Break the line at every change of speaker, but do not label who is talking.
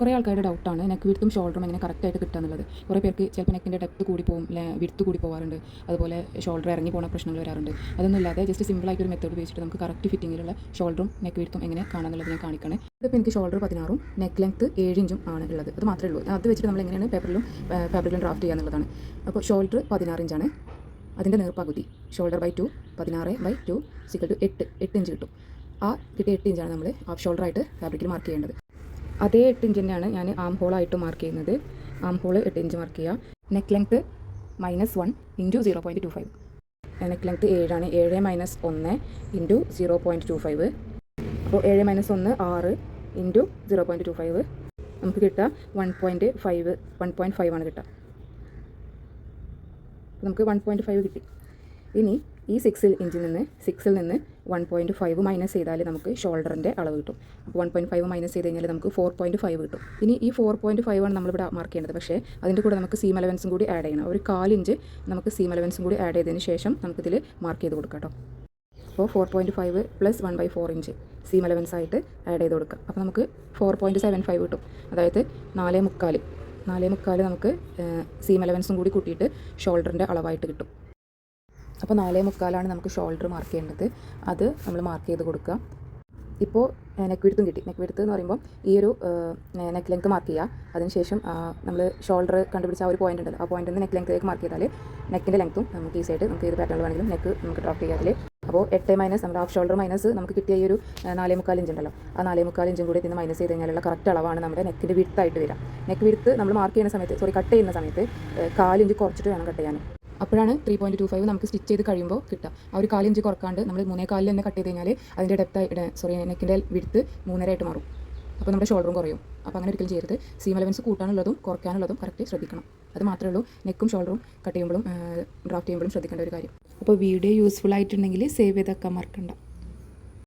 കുറേ ആൾക്കാരുടെ ഡൗട്ടാണ് നെക്ക് വിഡ്ത്തും ഷോൾഡറും എങ്ങനെ കറക്റ്റായിട്ട് കിട്ടുക എന്നുള്ളത്. കുറേ പേർക്ക് ചിലപ്പോൾ നെക്കിൻ്റെ ഡെപ്ത് കൂടി പോകും, വിഡ്ത്ത് കൂടി പോകാറുണ്ട്, അതുപോലെ ഷോൾഡർ ഇറങ്ങി പോകുന്ന പ്രശ്നങ്ങൾ വരാറുണ്ട്. അതൊന്നും ഇല്ലാതെ ജസ്റ്റ് സിമ്പിളായിട്ട് ഒരു മെത്തേഡ് ഉപയോഗിച്ചിട്ട് നമുക്ക് കറക്റ്റ് ഫിറ്റിങ്ങിലുള്ള ഷോൾഡറും നെക്ക് വിഡ്ത്തും എങ്ങനെ കാണാമെന്നുള്ളത് ഞാൻ കാണിക്കണേ. ഇതിപ്പോൾ എനിക്ക് ഷോൾഡർ 16 നെക്ക് ലെങ്ത്ത് 7 ഇഞ്ചും ആണ് ഉള്ളത്. അത് മാത്രമേ ഉള്ളൂ. അത് വെച്ചിട്ട് നമ്മൾ എങ്ങനെയാണ് ഫാബ്രിക്കിലും ഡ്രാഫ്റ്റ് ചെയ്യുക എന്നുള്ളതാണ്. അപ്പോൾ ഷോൾഡർ 16 ഇഞ്ചാണ്, അതിൻ്റെ നേർപ്പകുതി ഷോൾഡർ ബൈ 2 16/2 8 ഇഞ്ച് കിട്ടും. ആ കിട്ടിയ 8 ഇഞ്ചാണ് നമ്മൾ ഹാഫ് ഷോൾഡറായിട്ട് ഫാബ്രിക്കിൽ മാർക്ക് ചെയ്യേണ്ടത്. അതേ 8 ഇഞ്ച് തന്നെയാണ് ഞാൻ ആം ഹോളായിട്ട് മാർക്ക് ചെയ്യുന്നത്. ആം ഹോൾ 8 ഇഞ്ച് മാർക്ക് ചെയ്യുക. Neck length -1 × 0.25. നെക്ക് ലെങ്ത്ത് 7 ആണ്. 7 - 1 × 0.25. അപ്പോൾ 7 - 1 6 × 0.25 നമുക്ക് കിട്ടുക 1.5 ആണ് കിട്ടുക. നമുക്ക് 1.5 കിട്ടി. ഇനി ഈ 6 ഇഞ്ചിൽ നിന്ന് 1.5 മൈനസ് ചെയ്താൽ നമുക്ക് ഷോൾഡറിൻ്റെ അളവ് കിട്ടും. അപ്പോൾ 1.5 മൈനസ് ചെയ്ത് കഴിഞ്ഞാൽ നമുക്ക് 4.5 കിട്ടും. ഇനി ഈ 4.5 ആണ് നമ്മളിവിടെ മാർക്ക് ചെയ്യേണ്ടത്. പക്ഷേ അതിൻ്റെ കൂടെ നമുക്ക് സീം അലവൻസും കൂടി ആഡ് ചെയ്യണം. ഒരു 1/4 ഇഞ്ച് നമുക്ക് സീം അലവൻസും കൂടി ആഡ് ചെയ്തതിന് ശേഷം നമുക്കിതിൽ മാർക്ക് ചെയ്ത് കൊടുക്കാം കേട്ടോ. അപ്പോൾ 4.5 + 1/4 ഇഞ്ച് സീം അലവൻസ് ആയിട്ട് ആഡ് ചെയ്ത് കൊടുക്കാം. അപ്പോൾ നമുക്ക് 4.75 കിട്ടും. അതായത് 4.25 നമുക്ക് സീം അലവൻസും കൂടി കൂട്ടിയിട്ട് ഷോൾഡറിൻ്റെ അളവായിട്ട് കിട്ടും. അപ്പോൾ 4.25 നമുക്ക് ഷോൾഡർ മാർക്ക് ചെയ്യേണ്ടത്. അത് നമ്മൾ മാർക്ക് ചെയ്ത് കൊടുക്കുക. ഇപ്പോൾ നെക്ക് വിഡ്ത്തും കിട്ടി. നെക്ക് വിഡ്ത്ത് എന്ന് പറയുമ്പോൾ ഈ ഒരു നെക്ക് ലെങ്ത്ത് മാർക്ക് ചെയ്യുക. അതിനുശേഷം നമ്മൾ ഷോൾഡർ കണ്ടുപിടിച്ച ആ ഒരു പോയിൻ്റ് ഉണ്ടല്ലോ, ആ പോയിൻ്റിൽ നിന്ന് നെക്ക് ലെങ്ത്തേക്ക് മാർക്ക് ചെയ്താൽ നെക്കിൻ്റെ ലെങ്ത്തും നമുക്ക് ഈസിയായിട്ട് നമുക്ക് ഏത് പാറ്റേണിൽ വേണമെങ്കിലും നെക്ക് നമുക്ക് ഡ്രോപ്പ് ചെയ്യാതിൽ. അപ്പോൾ 8 മൈനസ് നമ്മുടെ ഹാഫ് ഷോൾഡർ മൈനസ് നമുക്ക് കിട്ടിയ ഈ ഒരു 4.25 ഇഞ്ച് ഉണ്ടല്ലോ, ആ 4.25 ഇഞ്ചും കൂടി ഇതിന് മൈനസ് ചെയ്ത് കഴിഞ്ഞാലുള്ള കറക്റ്റ് അളവാണ് നമ്മുടെ നെക്കിൻ്റെ വിഡ്ത്തായിട്ട് വരിക. നെക്ക് വിഡ്ത്ത് നമ്മൾ മാർക്ക് ചെയ്യുന്ന സമയത്ത് കട്ട് ചെയ്യുന്ന സമയത്ത് 4 ഇഞ്ച് കുറച്ചിട്ട് വേണം കട്ട് ചെയ്യാൻ. അപ്പോഴാണ് 3.25 നമുക്ക് സ്റ്റിച്ച് ചെയ്ത് കഴിയുമ്പോൾ കിട്ടുക. ആ ഒരു 4 ഇഞ്ച് കുറക്കാണ്ട് നമ്മൾ 3.25 തന്നെ കട്ട് ചെയ്ത് കഴിഞ്ഞാൽ അതിൻ്റെ നെക്കിൻ്റെ വിഡ്ത്ത് 3.5 മാറും. അപ്പോൾ നമ്മുടെ ഷോൾഡറും കുറയും. അപ്പോൾ അങ്ങനെ ഒരിക്കലും ചെയ്യരുത്. സീം അലവൻസ് കൂട്ടാനുള്ളതും കുറയ്ക്കാനുള്ളതും കറക്റ്റ് ശ്രദ്ധിക്കണം. അത് മാത്രമേ ഉള്ളൂ നെക്കും ഷോൾഡറും കട്ട് ചെയ്യുമ്പോഴും ഡ്രാഫ്റ്റ് ചെയ്യുമ്പോഴും ശ്രദ്ധിക്കേണ്ട ഒരു കാര്യം. അപ്പോൾ വീഡിയോ യൂസ്ഫുൾ ആയിട്ടുണ്ടെങ്കിൽ സേവ് ചെയ്തൊക്കെ മറക്കണ്ട.